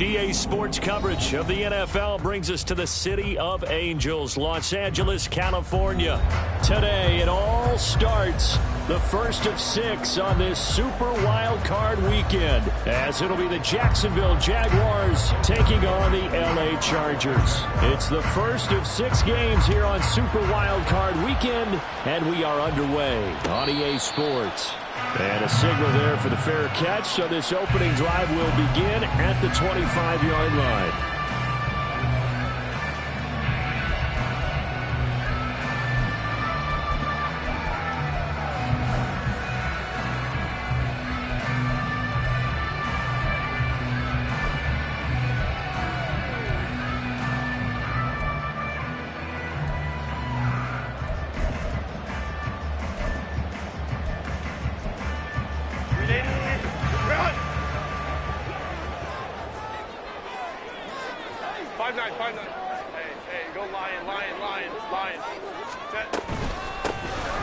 EA Sports coverage of the NFL brings us to the City of Angels, Los Angeles, California. Today, it all starts the first of 6 on this Super Wild Card weekend, as it'll be the Jacksonville Jaguars taking on the LA Chargers. It's the first of 6 games here on Super Wild Card weekend, and we are underway on EA Sports. And a signal there for the fair catch, so this opening drive will begin at the 25-yard line.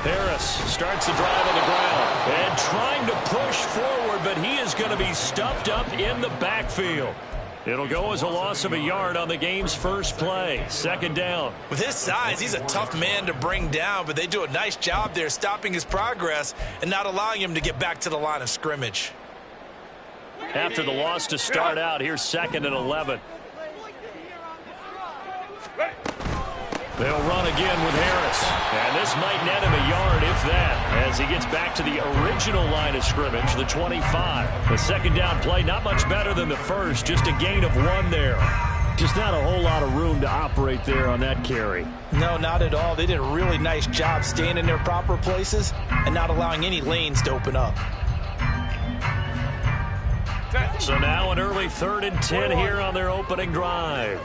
Harris starts the drive on the ground and trying to push forward, but he is going to be stuffed up in the backfield. It'll go as a loss of a yard on the game's first play. Second down. With his size, he's a tough man to bring down, but they do a nice job there stopping his progress and not allowing him to get back to the line of scrimmage. After the loss to start out, here's 2nd and 11. They'll run again with Harris. And this might net him a yard, if that, as he gets back to the original line of scrimmage, the 25. The second down play, not much better than the first, just a gain of 1 there. Just not a whole lot of room to operate there on that carry. No, not at all. They did a really nice job staying in their proper places and not allowing any lanes to open up. So now an early 3rd and 10 here on their opening drive.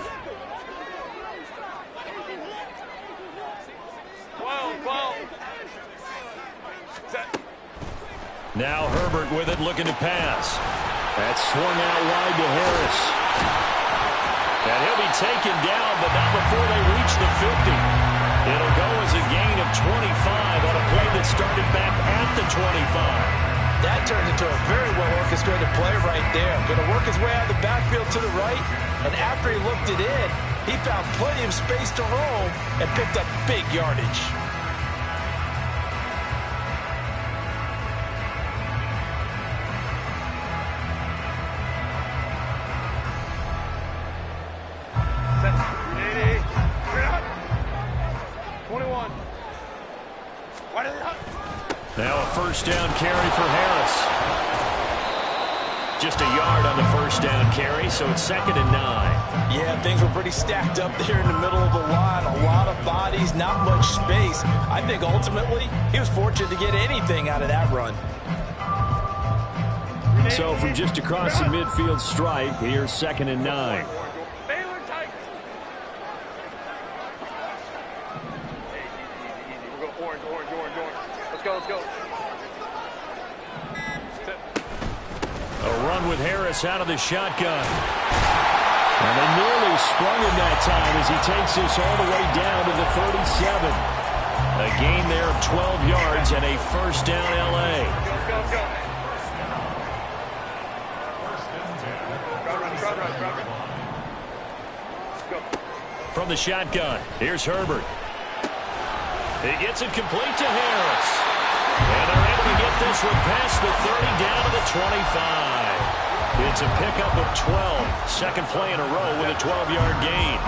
Now Herbert with it, looking to pass. That's swung out wide to Harris. And he'll be taken down, but not before they reach the 50. It'll go as a gain of 25 on a play that started back at the 25. That turned into a very well-orchestrated play right there. Going to work his way out of the backfield to the right, and after he looked it in, he found plenty of space to roam and picked up big yardage. Now a first down carry for Harris. Just a yard on the first down carry, so it's 2nd and 9. Yeah, things were pretty stacked up there in the middle of the line. A lot of bodies, not much space. I think ultimately he was fortunate to get anything out of that run. So from just across the midfield stripe, here's 2nd and 9. A run with Harris out of the shotgun. And they nearly sprung him that time as he takes this all the way down to the 37. A gain there of 12 yards and a first down LA. From the shotgun, here's Herbert. He gets it complete to Harris. And they're able to get this one past the 30 down to the 25. It's a pickup of 12. Second play in a row with a 12-yard gain.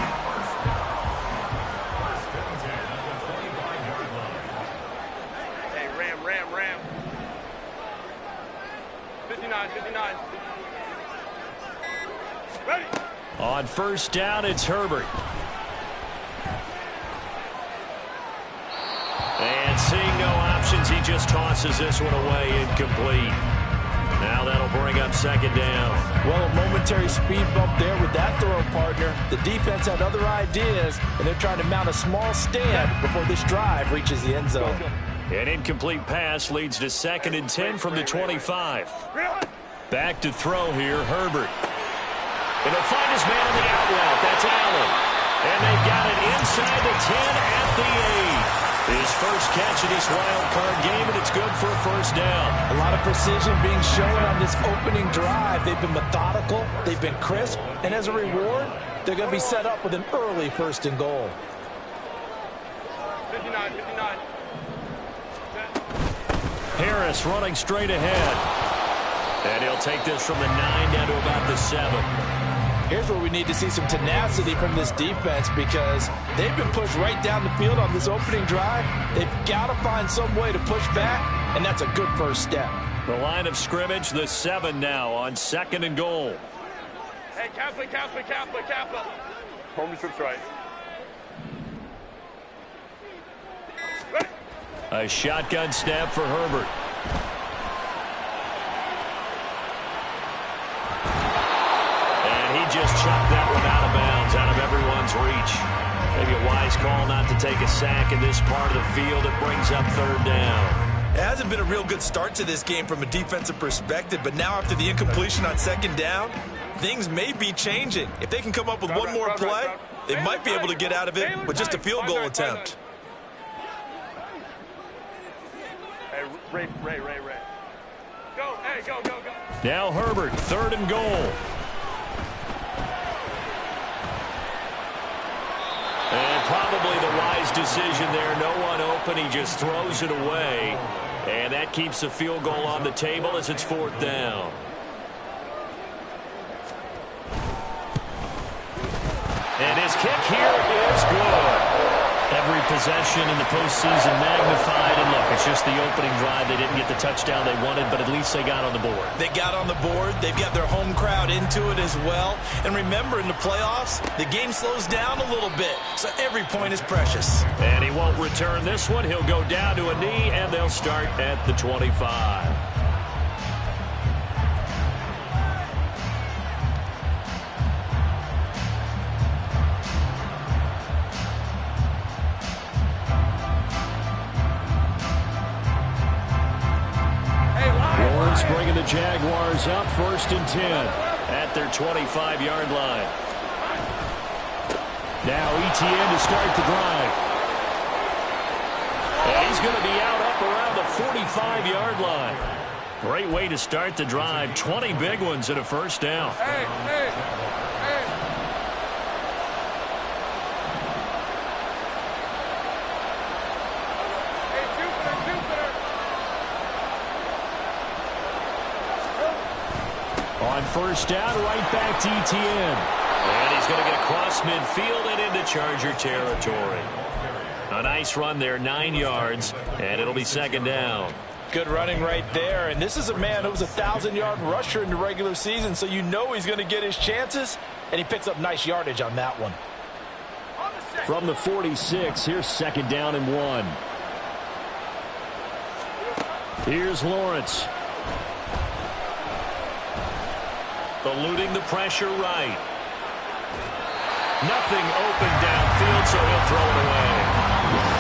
Hey, Ram. 59. Ready. On first down, it's Herbert. And seeing no options, he just tosses this one away, incomplete. Now that'll bring up 2nd down. Well, a momentary speed bump there with that throw partner. The defense had other ideas, and they're trying to mount a small stand before this drive reaches the end zone. An incomplete pass leads to 2nd and 10 from the 25. Back to throw here, Herbert. And he'll find his man on the out route. That's Allen. And they've got it inside the 10 at the 8. His first catch of this wild card game, and it's good for a first down. A lot of precision being shown on this opening drive. They've been methodical, they've been crisp, And as a reward, they're going to be set up with an early 1st and goal. 59, 59. Harris running straight ahead. And he'll take this from the 9 down to about the 7. Here's where we need to see some tenacity from this defense because they've been pushed right down the field on this opening drive. They've got to find some way to push back, and that's a good first step. The line of scrimmage, the 7 now on 2nd and goal. Hey, Kaplan. Home trips right. Ready. A shotgun snap for Herbert. And he just chucked that one out of bounds, out of everyone's reach. Maybe a wise call not to take a sack in this part of the field. It brings up 3rd down. It hasn't been a real good start to this game from a defensive perspective, but now after the incompletion on 2nd down, things may be changing. If they can come up with one more play, they might be able to get out of it with just a field goal attempt. Hey, Ray. Go, hey, go. Now Herbert, 3rd and goal. And probably the wise decision there. No one open. He just throws it away. And that keeps the field goal on the table as it's 4th down. And his kick here is good. Every possession in the postseason magnified. And look, it's just the opening drive. They didn't get the touchdown they wanted, but at least they got on the board. They got on the board. They've got their home crowd into it as well. And remember, in the playoffs, the game slows down a little bit, so every point is precious. And he won't return this one. He'll go down to a knee, and they'll start at the 25. Bringing the Jaguars up 1st and 10 at their 25-yard line. Now Etienne to start the drive. And he's going to be out up around the 45-yard line. Great way to start the drive. 20 big ones and a 1st down. Hey. On 1st down, right back to Etienne. And he's going to get across midfield and into Charger territory. A nice run there, 9 yards, and it'll be 2nd down. Good running right there, and this is a man who was a 1,000-yard rusher in the regular season, so you know he's going to get his chances, and he picks up nice yardage on that one. From the 46, here's 2nd down and 1. Here's Lawrence. Eluding the pressure right. Nothing open downfield, so he'll throw it away.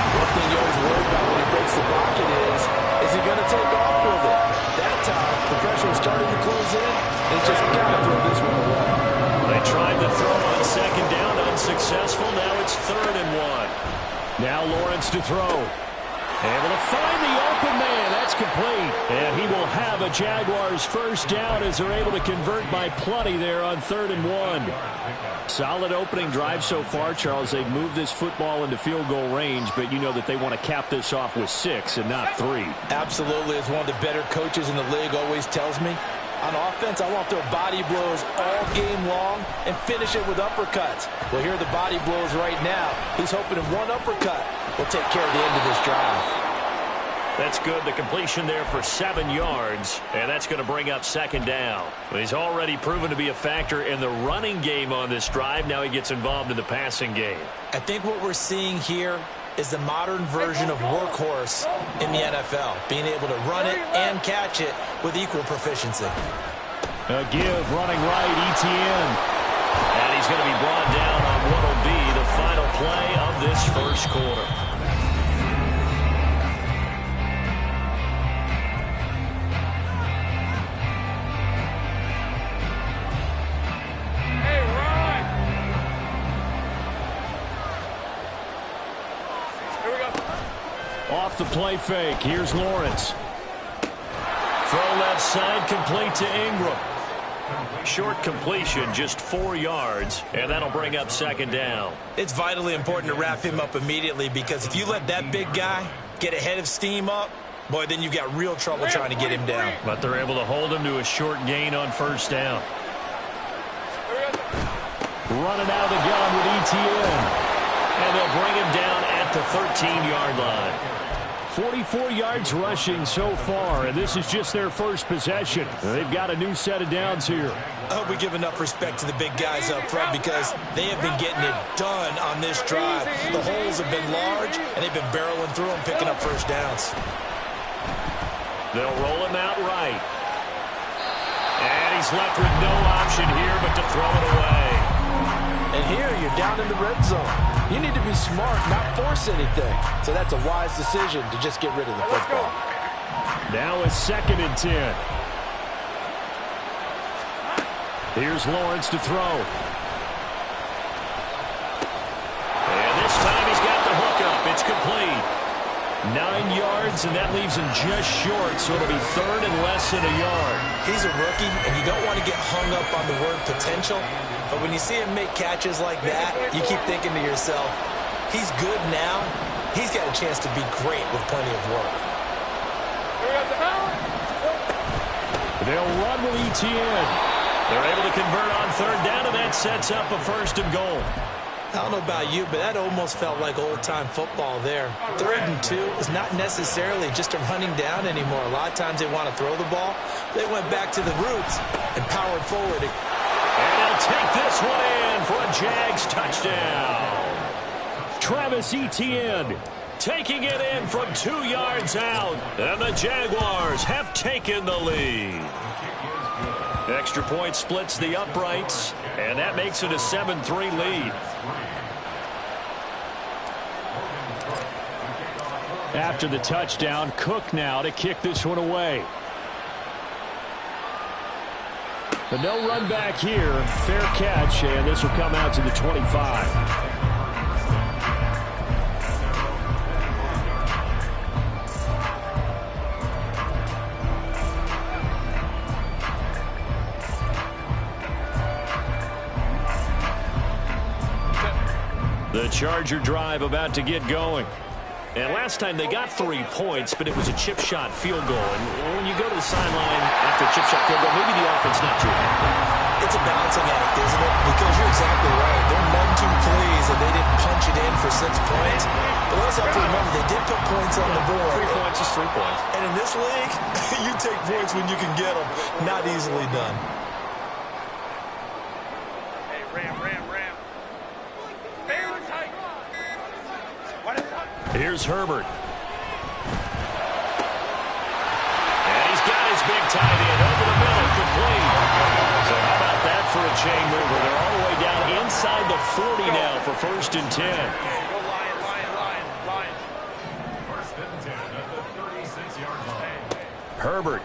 One thing you always worry about when he breaks the pocket is he going to take off with it? That time, the pressure was starting to close in. He's just got to throw this one away. They tried to throw on 2nd down, unsuccessful. Now it's 3rd and 1. Now Lawrence to throw. Able to find the open man. That's complete. And he will have a Jaguars 1st down as they're able to convert by plenty there on 3rd and 1. Solid opening drive so far, Charles. They've moved this football into field goal range, but you know that they want to cap this off with 6 and not 3. Absolutely. As one of the better coaches in the league always tells me, on offense, I want to throw body blows all game long and finish it with uppercuts. Well, here are the body blows right now. He's hoping in one uppercut will take care of the end of this drive. That's good. The completion there for 7 yards, and that's going to bring up 2nd down. But he's already proven to be a factor in the running game on this drive. Now he gets involved in the passing game. I think what we're seeing here is the modern version of workhorse in the NFL, being able to run it and catch it with equal proficiency. A give running right, Etienne. And he's going to be brought down on what will be the final play of this 1st quarter. Off the play fake. Here's Lawrence. Throw left side, complete to Ingram. Short completion, just 4 yards, and that'll bring up second down. It's vitally important to wrap him up immediately, because if you let that big guy get ahead of steam up, boy, then you've got real trouble trying to get him down. But they're able to hold him to a short gain on first down. Running out of the gun with ETN. And they'll bring him down at the 13-yard line. 44 yards rushing so far, and this is just their first possession. They've got a new set of downs here. I hope we give enough respect to the big guys up front, because they have been getting it done on this drive. The holes have been large, and they've been barreling through them, picking up first downs. They'll roll him out right. And he's left with no option here but to throw it away. And here you're down in the red zone. You need to be smart, not force anything. So that's a wise decision to just get rid of the football. Now it's 2nd and 10. Here's Lawrence to throw. And this time he's got the hook up. It's complete. 9 yards, and that leaves him just short, so it'll be 3rd and less than a yard. He's a rookie, and you don't want to get hung up on the word potential. But when you see him make catches like that, you keep thinking to yourself, he's good now. He's got a chance to be great with plenty of work. They'll run with ETN. They're able to convert on 3rd down, and that sets up a 1st and goal. I don't know about you, but that almost felt like old-time football there. 3rd and 2 is not necessarily just a running down anymore. A lot of times they want to throw the ball. They went back to the roots and powered forward. And he'll take this one in for a Jags touchdown. Travis Etienne taking it in from 2 yards out. And the Jaguars have taken the lead. Extra point splits the uprights, and that makes it a 7-3 lead. After the touchdown, Cook now to kick this one away. But no run back here. Fair catch, and this will come out to the 25. The Charger drive about to get going. And last time they got 3 points, but it was a chip shot field goal. And when you go to the sideline after a chip shot field goal, maybe the offense not too happy. It's a balancing act, isn't it? Because you're exactly right. They're none too pleased that they didn't punch it in for 6 points. But let's have to remember, they did put points on the board. 3 points is 3 points. And in this league, you take points when you can get them. Not easily done. Hey, Ram. Baylor tight. What is up? Here's Herbert. And he's got his big tight end over the middle, complete. So how about that for a chain mover? They're all the way down inside the 40 now for 1st and 10. Go Lion. First and 10 at the 36-yard line. Herbert.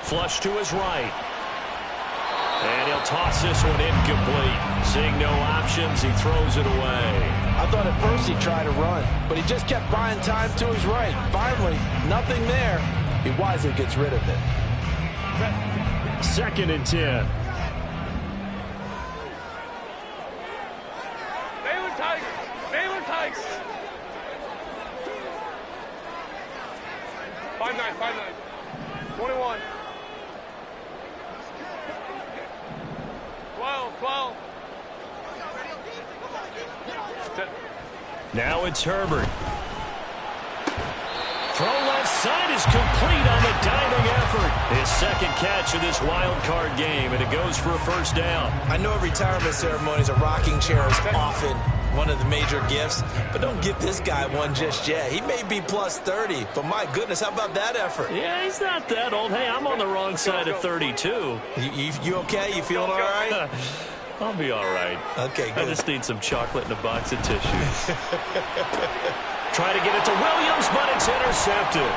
Flush to his right. And he'll toss this one incomplete. Seeing no options, he throws it away. I thought at first he'd try to run, but he just kept buying time to his right. Finally, nothing there. He wisely gets rid of it. 2nd and 10. Baylor Tigers. 5-9. 21. 12. Now it's Herbert. Throw left side is complete on the diving effort. His 2nd catch of this wild card game, and it goes for a 1st down. I know retirement ceremonies, a rocking chair is often one of the major gifts, but don't give this guy one just yet. He may be plus 30, but my goodness, how about that effort? Yeah, he's not that old. Hey, I'm on the wrong side of 32. You okay? You feeling all right? I'll be all right. Okay, good. I just need some chocolate and a box of tissues. Try to get it to Williams, but it's intercepted.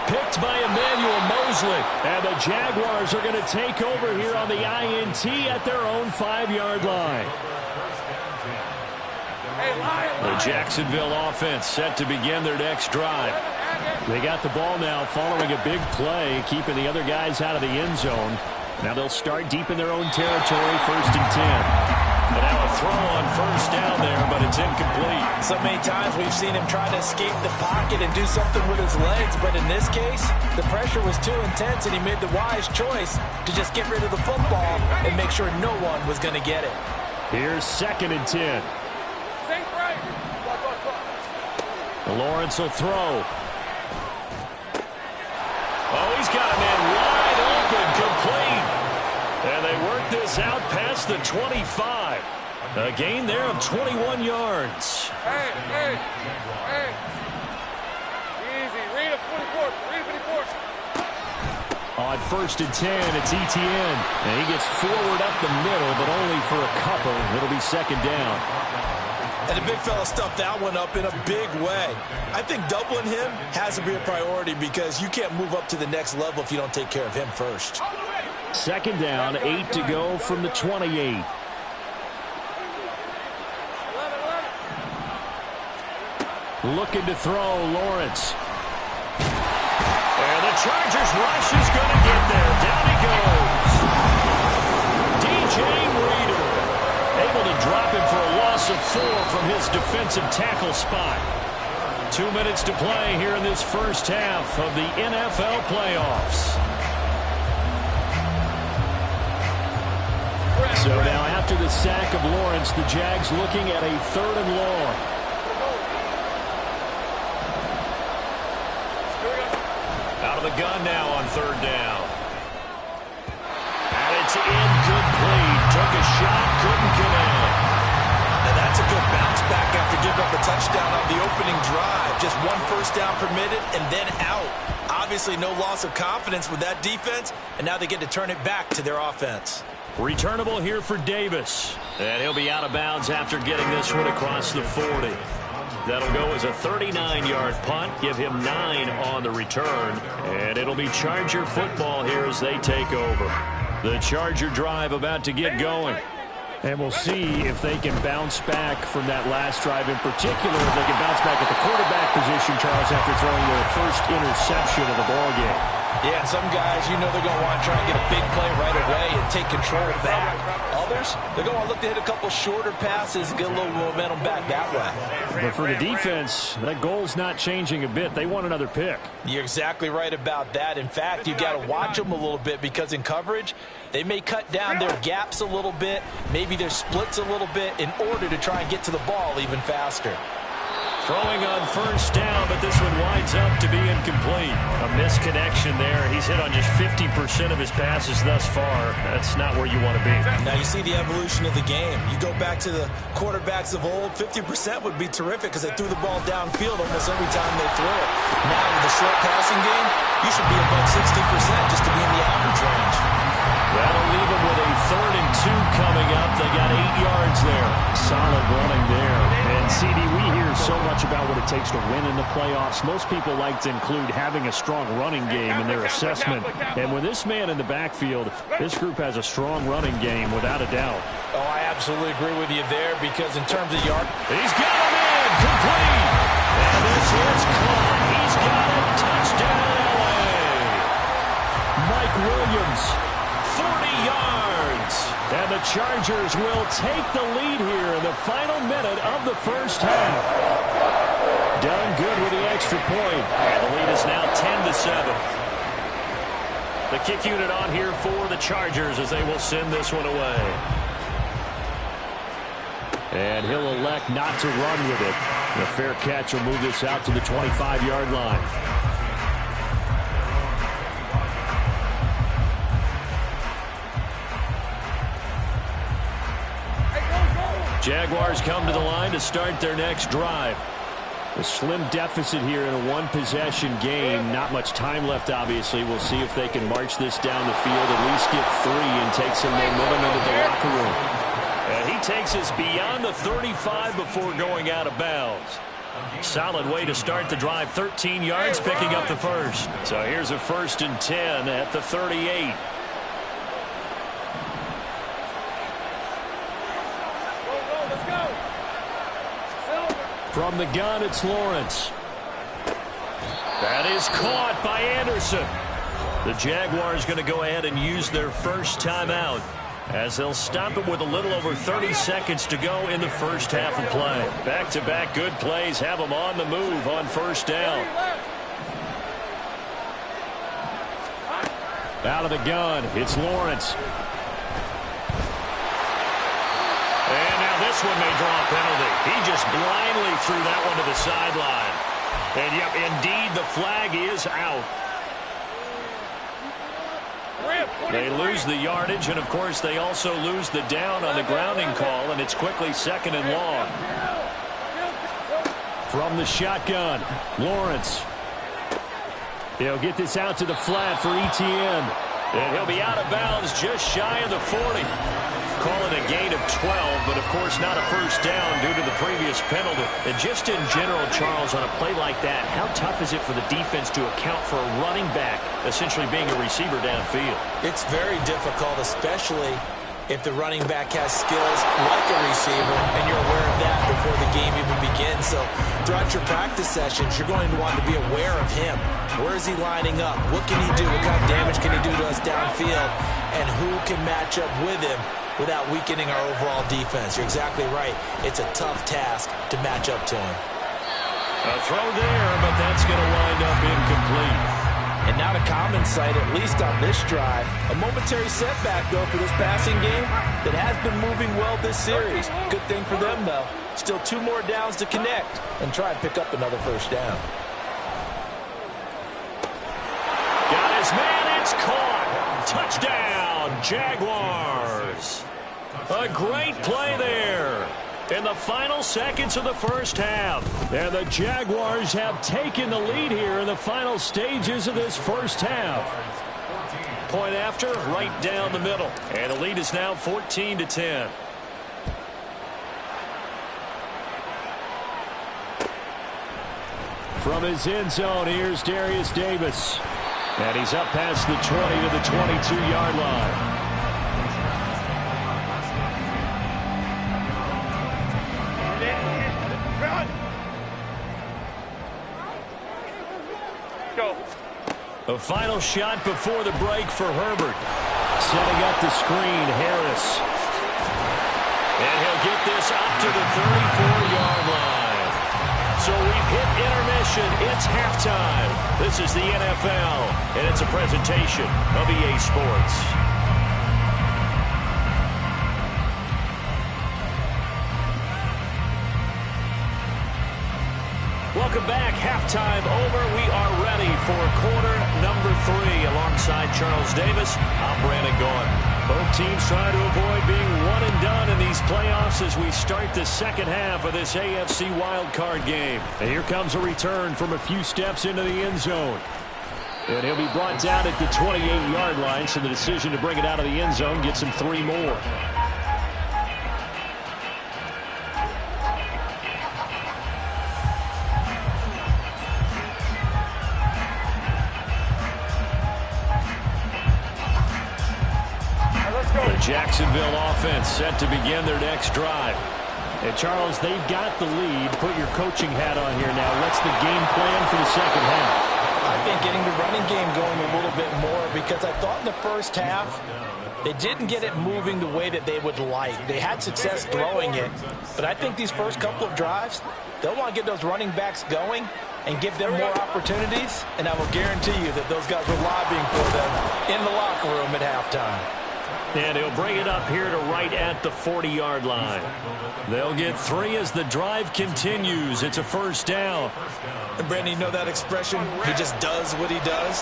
Picked by Emmanuel Mosley. And the Jaguars are going to take over here on the INT at their own 5-yard line. The Jacksonville offense set to begin their next drive. They got the ball now following a big play, keeping the other guys out of the end zone. Now they'll start deep in their own territory, 1st and 10. And now a throw on 1st down there, but it's incomplete. So many times we've seen him try to escape the pocket and do something with his legs, but in this case, the pressure was too intense, and he made the wise choice to just get rid of the football and make sure no one was going to get it. Here's 2nd and 10. Lawrence will throw. Oh, he's got a man wide open, complete. And they work this out past the 25. A gain there of 21 yards. Hey. Easy. Read a 24. Read a 24. On 1st and 10, it's Etienne. And he gets forward up the middle, but only for a couple. It'll be 2nd down. And the big fella stuffed that one up in a big way. I think doubling him has to be a priority because you can't move up to the next level if you don't take care of him first. 2nd down, 8 to go from the 28. Looking to throw, Lawrence. And the Chargers rush is going to get there. Down he goes. DJ Reader able to drop him for a loss of 4 from his defensive tackle spot. 2 minutes to play here in this 1st half of the NFL playoffs. So now after the sack of Lawrence, the Jags looking at a 3rd and long. Out of the gun now on 3rd down. And it's incomplete. Took a shot, couldn't connect. And that's a good bounce back after giving up a touchdown on the opening drive. Just 1 first down permitted and then out. Obviously no loss of confidence with that defense, and now they get to turn it back to their offense. Returnable here for Davis. And he'll be out of bounds after getting this one across the 40. That'll go as a 39-yard punt. Give him 9 on the return. And it'll be Charger football here as they take over. The Charger drive about to get going. And we'll see if they can bounce back from that last drive in particular. If they can bounce back at the quarterback position, Charles, after throwing their first interception of the ballgame. Yeah, some guys, you know they're going to want to try and get a big play right away and take control back. Others, they're going to look to hit a couple shorter passes and get a little momentum back that way. But for the defense, that goal's not changing a bit. They want another pick. You're exactly right about that. In fact, you got to watch them a little bit because in coverage, they may cut down their gaps a little bit, maybe their splits a little bit in order to try and get to the ball even faster. Throwing on 1st down, but this one winds up to be incomplete. A misconnection there. He's hit on just 50% of his passes thus far. That's not where you want to be. Now you see the evolution of the game. You go back to the quarterbacks of old, 50% would be terrific because they threw the ball downfield almost every time they threw it. Now with the short passing game, you should be above 60% just to be in the average range. That'll leave them with a 3rd and 2 coming up. They got 8 yards there. Solid running there. And CD, we hear so much about what it takes to win in the playoffs. Most people like to include having a strong running game in their assessment. And with this man in the backfield, this group has a strong running game without a doubt. Oh, I absolutely agree with you there because in terms of yard, he's got him in, complete. And this is caught. He's got it. Touchdown, LA. Mike Williams. 40 yards. And the Chargers will take the lead here in the final minute of the 1st half. Done good with the extra point. And the lead is now 10-7. The kick unit on here for the Chargers as they will send this one away. And he'll elect not to run with it. The fair catch will move this out to the 25-yard line. Jaguars come to the line to start their next drive. A slim deficit here in a 1-possession game. Not much time left, obviously. We'll see if they can march this down the field, at least get 3 and take some momentum into the locker room. And he takes us beyond the 35 before going out of bounds. Solid way to start the drive. 13 yards, picking up the first. So here's a 1st and 10 at the 38. From the gun, it's Lawrence. That is caught by Anderson. The Jaguars going to go ahead and use their first timeout as they'll stop it with a little over 30 seconds to go in the first half of play. Back-to-back good plays have them on the move on first down. Out of the gun, it's Lawrence. And now this one may draw a penalty. He just blindly threw that one to the sideline. And, yep, indeed, the flag is out. They lose the yardage, and, of course, they also lose the down on the grounding call, and it's quickly second and long. From the shotgun, Lawrence. He'll get this out to the flat for Etienne. And he'll be out of bounds just shy of the 40. Call it a gain of 12, but, of course, not a first down due to the previous penalty. And just in general, Charles, on a play like that, how tough is it for the defense to account for a running back essentially being a receiver downfield? It's very difficult, especially if the running back has skills like a receiver, and you're aware of that before the game even begins. So throughout your practice sessions, you're going to want to be aware of him. Where is he lining up? What can he do? What kind of damage can he do to us downfield? And who can match up with him without weakening our overall defense? You're exactly right. It's a tough task to match up to him. A throw there, but that's going to wind up incomplete. And not a common sight, at least on this drive. A momentary setback, though, for this passing game that has been moving well this series. Good thing for them, though. Still 2 more downs to connect and try and pick up another first down. Got his man, it's caught. Touchdown, Jaguars. A great play there in the final seconds of the first half. And the Jaguars have taken the lead here in the final stages of this first half. Point after, right down the middle. And the lead is now 14-10. From his end zone, here's Darius Davis. And he's up past the 20 to the 22-yard line. A final shot before the break for Herbert. Setting up the screen, Harris. And he'll get this up to the 34-yard line. So we've hit intermission. It's halftime. This is the NFL, and it's a presentation of EA Sports. Welcome back. Halftime over. We are ready for quarter number 3. Alongside Charles Davis, I'm Brandon Gaudin. Both teams trying to avoid being one and done in these playoffs as we start the second half of this AFC wildcard game. And here comes a return from a few steps into the end zone. And he'll be brought down at the 28-yard line, so the decision to bring it out of the end zone gets him 3 more. Jacksonville offense set to begin their next drive. And Charles, they've got the lead. Put your coaching hat on here now. What's the game plan for the second half? I think getting the running game going a little bit more, because I thought in the first half they didn't get it moving the way that they would like. They had success throwing it, but I think these first couple of drives, they'll want to get those running backs going and give them more opportunities, and I will guarantee you that those guys were lobbying for them in the locker room at halftime. And he'll bring it up here to right at the 40-yard line. They'll get 3 as the drive continues. It's a first down. And Brandon, you know that expression? He just does what he does?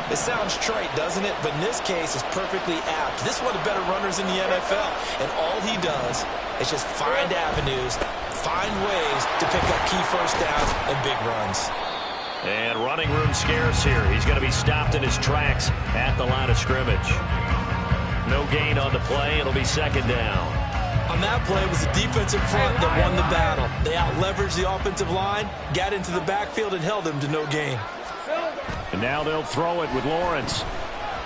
It sounds trite, doesn't it? But in this case, it's perfectly apt. This is one of the better runners in the NFL. And all he does is just find avenues, find ways to pick up key first downs and big runs. And running room scarce here. He's going to be stopped in his tracks at the line of scrimmage. No gain on the play. It'll be second down. On that play, it was the defensive front that won the battle. They out-leveraged the offensive line, got into the backfield, and held them to no gain. And now they'll throw it with Lawrence.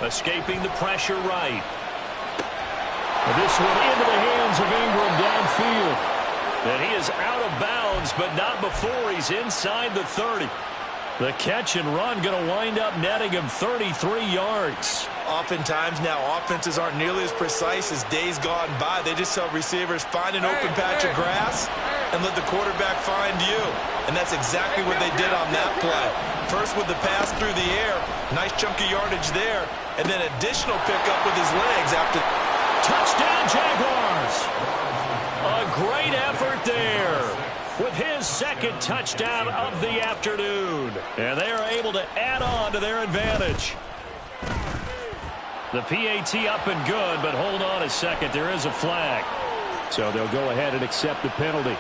Escaping the pressure right. This one into the hands of Ingram downfield. And he is out of bounds, but not before he's inside the 30. The catch and run going to wind up netting him 33 yards. Oftentimes now, offenses aren't nearly as precise as days gone by. They just tell receivers, find an open patch of grass and let the quarterback find you. And that's exactly what they did on that play. First with the pass through the air, nice chunk of yardage there, and then additional pickup with his legs after. Touchdown, Jaguars! A great effort there with his second touchdown of the afternoon. And they are able to add on to their advantage. The PAT up and good, but hold on a second. There is a flag. So they'll go ahead and accept the penalty.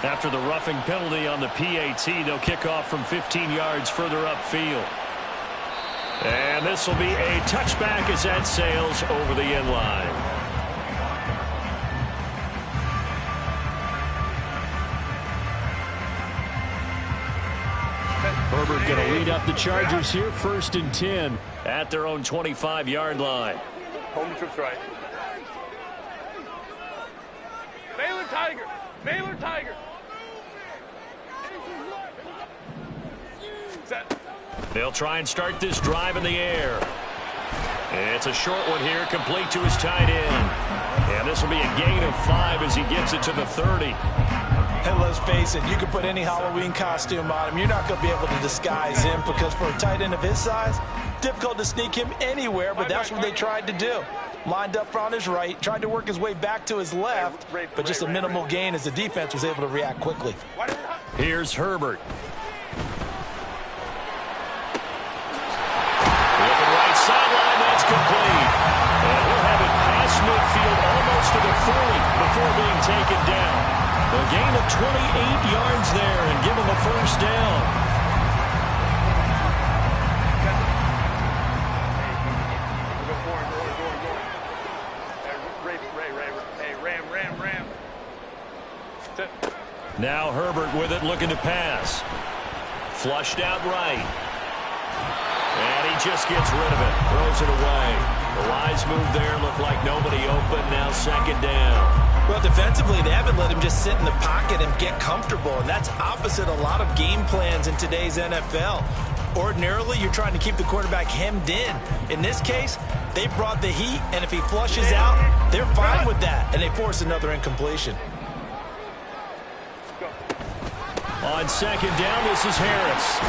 After the roughing penalty on the PAT, they'll kick off from 15 yards further upfield. And this will be a touchback as that sails over the end line. Herbert going to lead up the Chargers here, 1st and 10 at their own 25-yard line. Home trips right. Baylor Tiger. Baylor Tiger. Set. They'll try and start this drive in the air. It's a short one here, complete to his tight end. And this will be a gain of 5 as he gets it to the 30. And let's face it, you can put any Halloween costume on him. You're not going to be able to disguise him because for a tight end of his size, difficult to sneak him anywhere, but that's what they tried to do. Lined up on his right, tried to work his way back to his left, but just a minimal gain as the defense was able to react quickly. Here's Herbert. Sideline, that's complete. And he'll have it past midfield almost to the 40 before being taken down. A gain of 28 yards there and give him a first down. Ram. Now Herbert with it, looking to pass. Flushed out right. And he just gets rid of it, throws it away. The wise move there, looked like nobody open, now 2nd down. Well, defensively, they haven't let him just sit in the pocket and get comfortable, and that's opposite a lot of game plans in today's NFL. Ordinarily, you're trying to keep the quarterback hemmed in. In this case, they brought the heat, and if he flushes out, they're fine with that, and they force another incompletion. On 2nd down, this is Harris.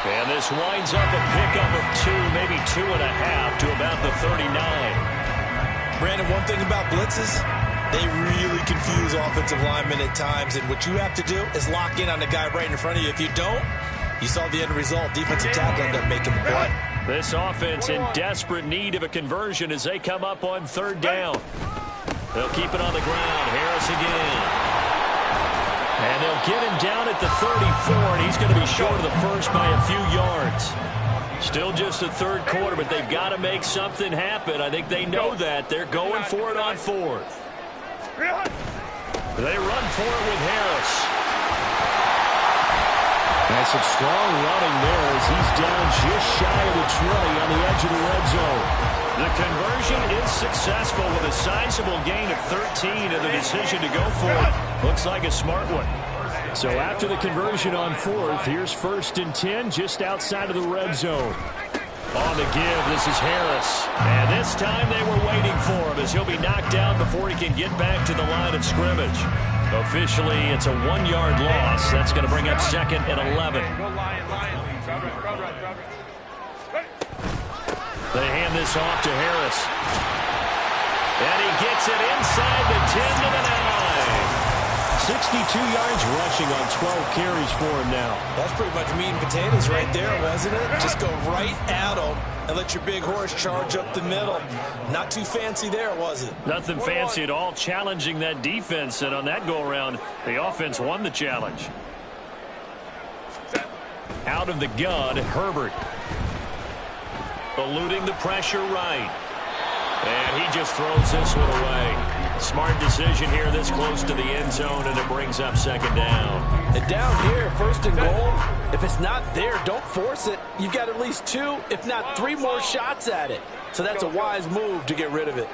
And this winds up a pickup of 2, maybe 2.5 to about the 39. Brandon, one thing about blitzes, they really confuse offensive linemen at times, and what you have to do is lock in on the guy right in front of you. If you don't, you saw the end result. Defensive tackle ended up making the play. This offense in desperate need of a conversion as they come up on 3rd down. They'll keep it on the ground. Harris again. And they'll get him down at the 34, and he's going to be short of the first by a few yards. Still just a 3rd quarter, but they've got to make something happen. I think they know that. They're going for it on 4th. They run for it with Harris. And some strong running there as he's down just shy of the 20 on the edge of the red zone. The conversion is successful with a sizable gain of 13, and the decision to go for it looks like a smart one. So after the conversion on 4th, here's 1st and 10 just outside of the red zone. On the give, this is Harris. And this time they were waiting for him as he'll be knocked down before he can get back to the line of scrimmage. Officially, it's a 1-yard loss. That's going to bring up 2nd and 11. They hand this off to Harris. And he gets it inside the 10 to the 9. 62 yards rushing on 12 carries for him now. That's pretty much meat and potatoes right there, wasn't it? Just go right at him and let your big horse charge up the middle. Not too fancy there, was it? Nothing fancy at all, challenging that defense. And on that go-around, the offense won the challenge. Out of the gun, Herbert. Eluding the pressure right. And he just throws this one away. Smart decision here this close to the end zone, and it brings up 2nd down. And down here, 1st and goal, if it's not there, don't force it. You've got at least 2, if not 3 more shots at it. So that's a wise move to get rid of it.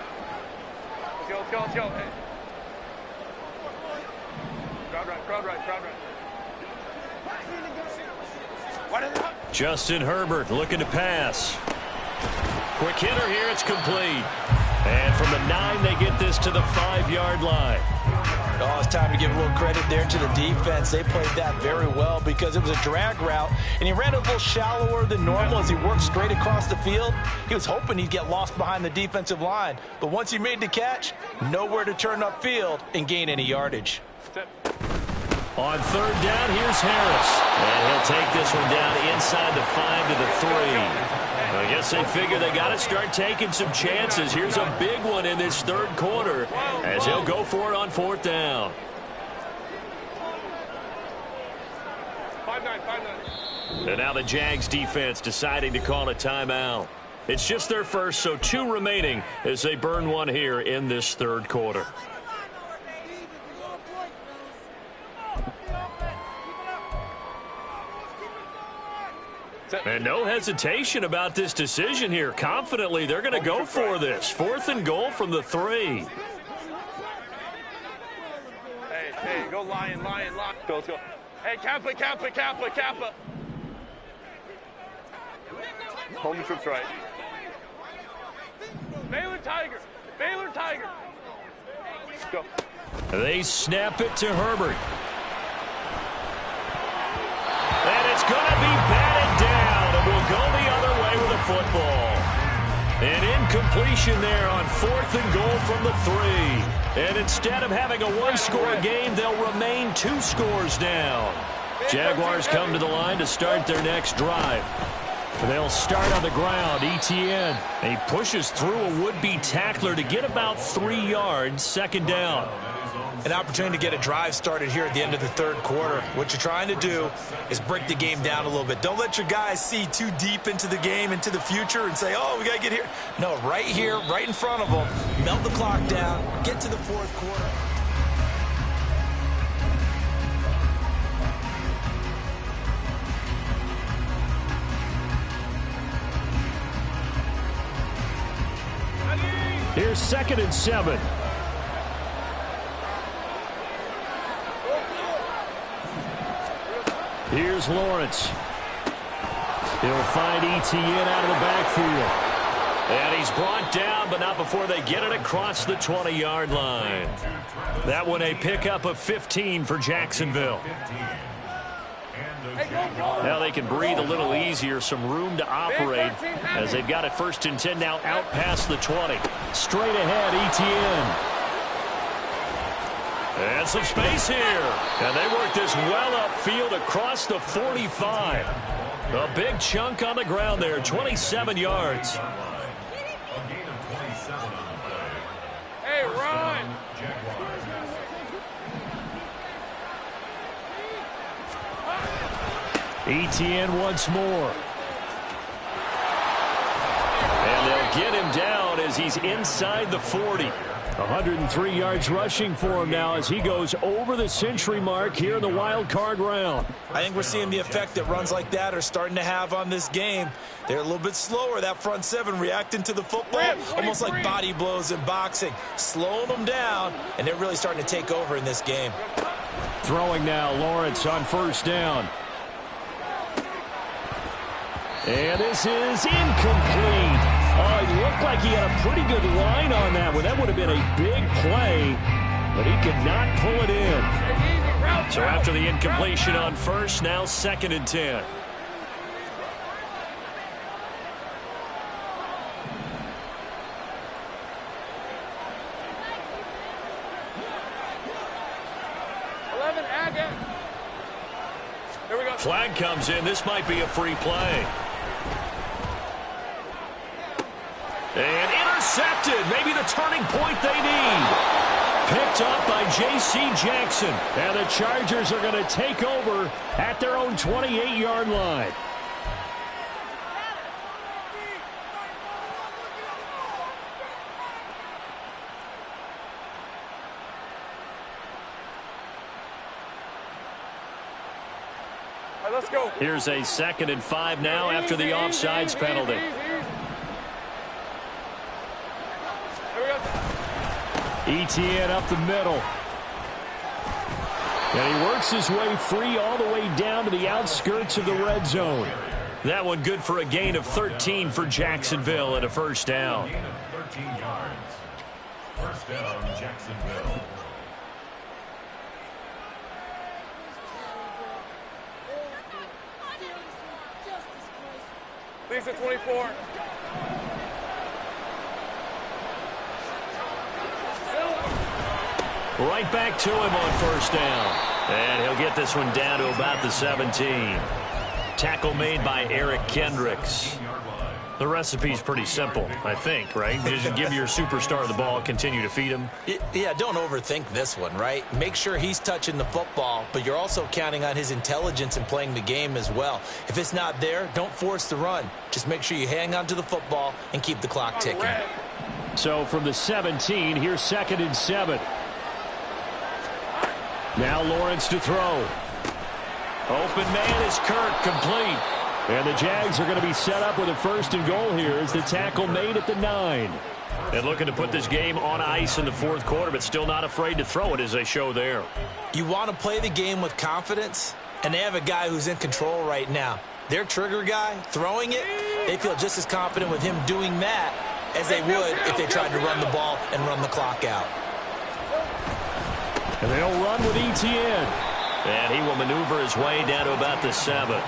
crowd right. Justin Herbert looking to pass. Quick hitter here, it's complete. And from the 9, they get this to the 5-yard line. Oh, it's time to give a little credit there to the defense. They played that very well because it was a drag route, and he ran a little shallower than normal as he worked straight across the field. He was hoping he'd get lost behind the defensive line, but once he made the catch, nowhere to turn upfield and gain any yardage. On 3rd down, here's Harris. And he'll take this one down inside the 5 to the 3. I guess they figure they got to start taking some chances. Here's a big one in this 3rd quarter as he'll go for it on 4th down. 5-9. And now the Jags defense deciding to call a timeout. It's just their first, so 2 remaining as they burn one here in this 3rd quarter. And no hesitation about this decision here. Confidently, they're going to go for this. 4th and goal from the 3. Hey, go Lion. Go, let's go. Hey, Kappa. Home trips right. Baylor Tiger. Go. They snap it to Herbert. And it's going to be batted down, and will go the other way with the football. An incompletion there on 4th and goal from the 3. And instead of having a 1-score game, they'll remain 2 scores down. Jaguars come to the line to start their next drive. They'll start on the ground. Etienne. He pushes through a would-be tackler to get about 3 yards. 2nd down. An opportunity to get a drive started here at the end of the 3rd quarter. What you're trying to do is break the game down a little bit. Don't let your guys see too deep into the game, into the future, and say, oh, we got to get here. No, right here, right in front of them. Melt the clock down. Get to the 4th quarter. Here's 2nd and 7. Here's Lawrence. He'll find Etienne out of the backfield. And he's brought down, but not before they get it across the 20-yard line. That one a pickup of 15 for Jacksonville. Now they can breathe a little easier, some room to operate as they've got it 1st and 10 now out past the 20. Straight ahead, Etienne. And some space here. And they work this well upfield across the 45. A big chunk on the ground there, 27 yards. Hey, run! Etienne once more. And they'll get him down as he's inside the 40. 103 yards rushing for him now as he goes over the century mark here in the wild card round. I think we're seeing the effect that runs like that are starting to have on this game. They're a little bit slower, that front 7, reacting to the football, almost like body blows in boxing, slowing them down, and they're really starting to take over in this game. Throwing now, Lawrence on 1st down. And this is incomplete. Oh, it looked like he had a pretty good line on that one. That would have been a big play, but he could not pull it in. So after the incompletion on 1st, now 2nd and 10. Here we go. Flag comes in. This might be a free play. And intercepted. Maybe the turning point they need. Picked up by J.C. Jackson. And the Chargers are going to take over at their own 28-yard line. All right, let's go. Here's a 2nd and 5 now after the offsides penalty. Etienne up the middle. And he works his way free all the way down to the outskirts of the red zone. That one good for a gain of 13 for Jacksonville and a first down. 13 yards. First down, Jacksonville. Lisa 24. Right back to him on first down. And he'll get this one down to about the 17. Tackle made by Eric Kendricks. The recipe's pretty simple, I think, right? You just give your superstar the ball, continue to feed him. Yeah, don't overthink this one, right? Make sure he's touching the football, but you're also counting on his intelligence in playing the game as well. If it's not there, don't force the run. Just make sure you hang on to the football and keep the clock ticking. So from the 17, here's 2nd and 7. Now Lawrence to throw. Open man is Kirk, complete. And the Jags are going to be set up with a 1st and goal here as the tackle made at the 9. And looking to put this game on ice in the 4th quarter, but still not afraid to throw it as they show there. You want to play the game with confidence, and they have a guy who's in control right now. Their trigger guy, throwing it, they feel just as confident with him doing that as they would if they tried to run the ball and run the clock out. And they'll run with Etienne. And he will maneuver his way down to about the 7.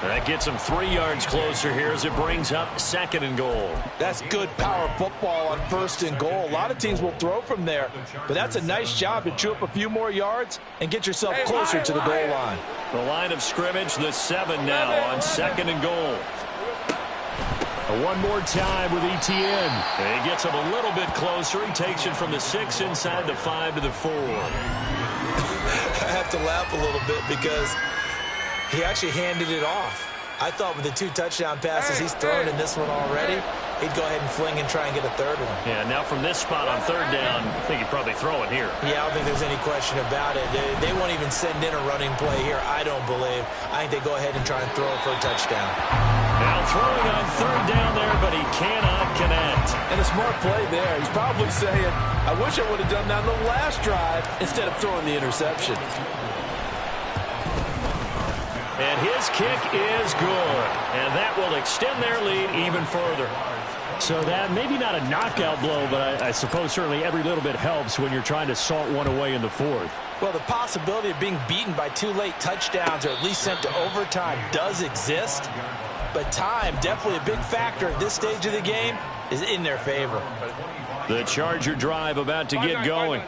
That gets him 3 yards closer here as it brings up 2nd and goal. That's good power football on 1st and goal. A lot of teams will throw from there, but that's a nice job to chew up a few more yards and get yourself closer to the goal line. The line of scrimmage, the 7 now on 2nd and goal. One more time with Etienne. And he gets him a little bit closer. He takes it from the 6 inside the 5 to the 4. I have to laugh a little bit because he actually handed it off. I thought with the 2 touchdown passes he's thrown in this one already, he'd go ahead and fling and try and get a 3rd one. Yeah, now from this spot on 3rd down, I think he'd probably throw it here. Yeah, I don't think there's any question about it. They won't even send in a running play here, I don't believe. I think they go ahead and try and throw it for a touchdown. Now throwing on 3rd down there, but he cannot connect. And a smart play there. He's probably saying, I wish I would have done that on the last drive instead of throwing the interception. And his kick is good. And that will extend their lead even further. So that, maybe not a knockout blow, but I suppose certainly every little bit helps when you're trying to salt one away in the 4th. Well, the possibility of being beaten by 2 late touchdowns or at least sent to overtime does exist. But time, definitely a big factor at this stage of the game, is in their favor. The Charger drive about to get going.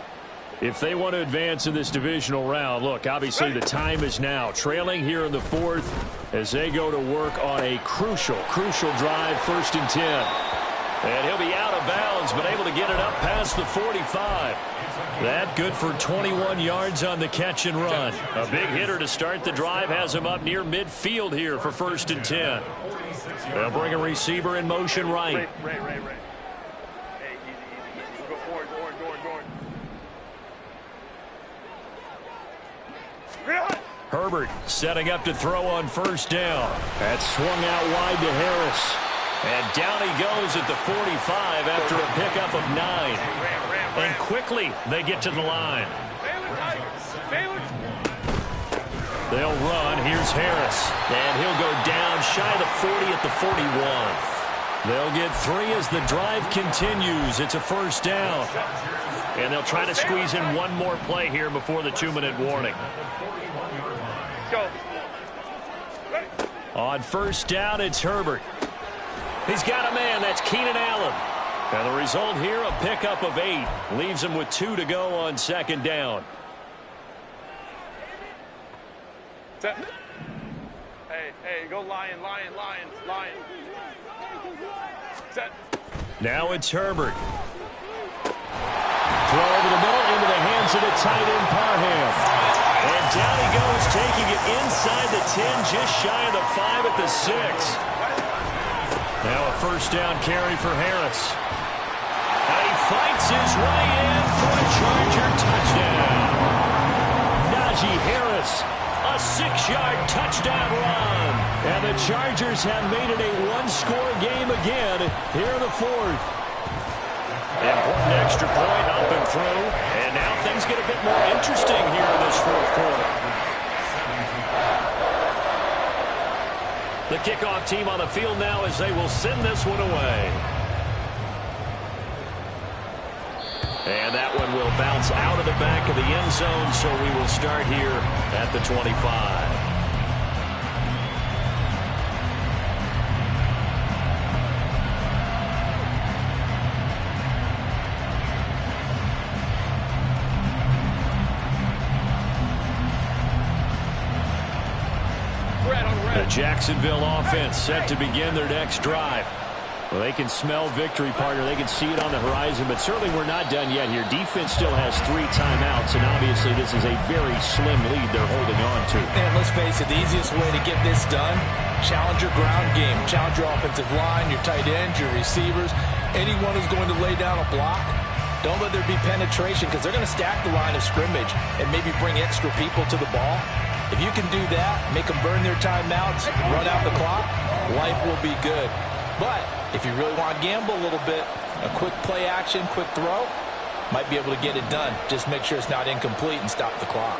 If they want to advance in this divisional round, look, obviously the time is now. Trailing here in the 4th as they go to work on a crucial drive, 1st and 10. And he'll be out of bounds, but able to get it up past the 45. That good for 21 yards on the catch and run. A big hitter to start the drive has him up near midfield here for 1st and 10. They'll bring a receiver in motion right. Right. Hey, easy. Go forward. Herbert setting up to throw on 1st down. That's swung out wide to Harris. And down he goes at the 45 after a pickup of 9. And quickly they get to the line. They'll run. Here's Harris. And he'll go down shy of the 40 at the 41. They'll get 3 as the drive continues. It's a 1st down. And they'll try to squeeze in one more play here before the 2-minute warning. Go. On 1st down, it's Herbert. He's got a man. That's Keenan Allen. And the result here, a pickup of 8. Leaves him with 2 to go on 2nd down. Set. Hey, go lion. Set. Now it's Herbert. Throw over the middle into the hands of the tight end, Parham. And down he goes, taking it inside the 10, just shy of the 5 at the 6. Now a 1st down carry for Harris. And he fights his way in for a Charger touchdown. Najee Harris, a 6-yard touchdown run. And the Chargers have made it a 1-score game again here in the 4th. Important extra point up and through. And now things get a bit more interesting here in this 4th quarter. kickoff team on the field now as they will send this one away. And that one will bounce out of the back of the end zone, so we will start here at the 25. The Jacksonville offense set to begin their next drive. Well, they can smell victory, partner. They can see it on the horizon, but certainly we're not done yet here. Defense still has 3 timeouts, and obviously this is a very slim lead they're holding on to. And let's face it, the easiest way to get this done, challenge your ground game. Challenge your offensive line, your tight ends, your receivers, anyone who's going to lay down a block. Don't let there be penetration because they're going to stack the line of scrimmage and maybe bring extra people to the ball. If you can do that, make them burn their timeouts, run out the clock, life will be good. But if you really want to gamble a little bit, a quick play action, quick throw, might be able to get it done. Just make sure it's not incomplete and stop the clock.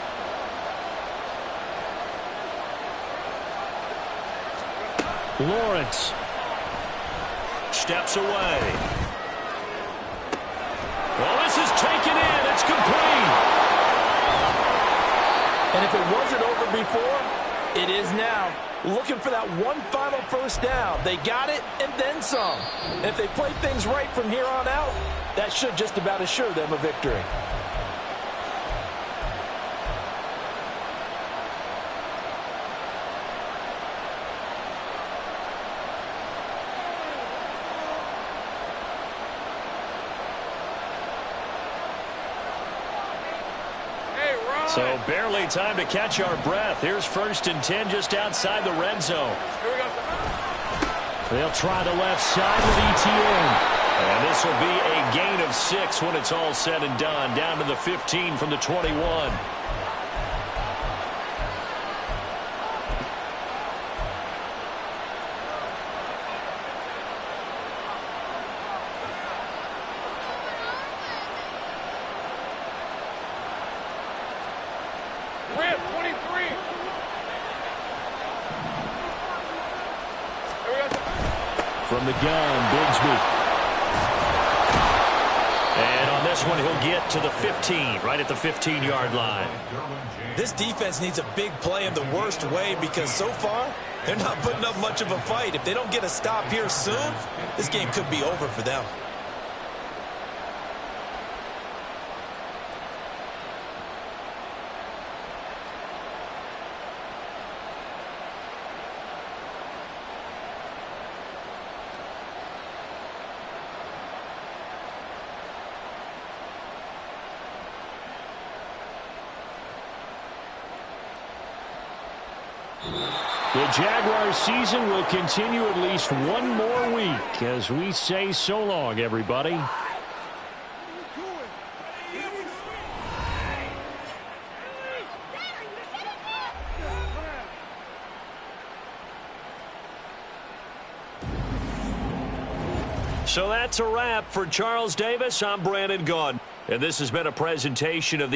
Lawrence steps away. Well, this is taken in. It's complete. And if it wasn't over before, it is now. Looking for that one final first down. They got it and then some. And if they play things right from here on out, that should just about assure them a victory. So barely time to catch our breath. Here's 1st and 10 just outside the red zone. They'll try the left side with ETN. And this will be a gain of 6 when it's all said and done. Down to the 15 from the 21. From the gun, Bigsby. And on this one, he'll get to the 15, right at the 15-yard line. This defense needs a big play in the worst way because so far, they're not putting up much of a fight. If they don't get a stop here soon, this game could be over for them. The Jaguars season will continue at least one more week as we say so long, everybody. So that's a wrap for Charles Davis. I'm Brandon Gaudin, and this has been a presentation of the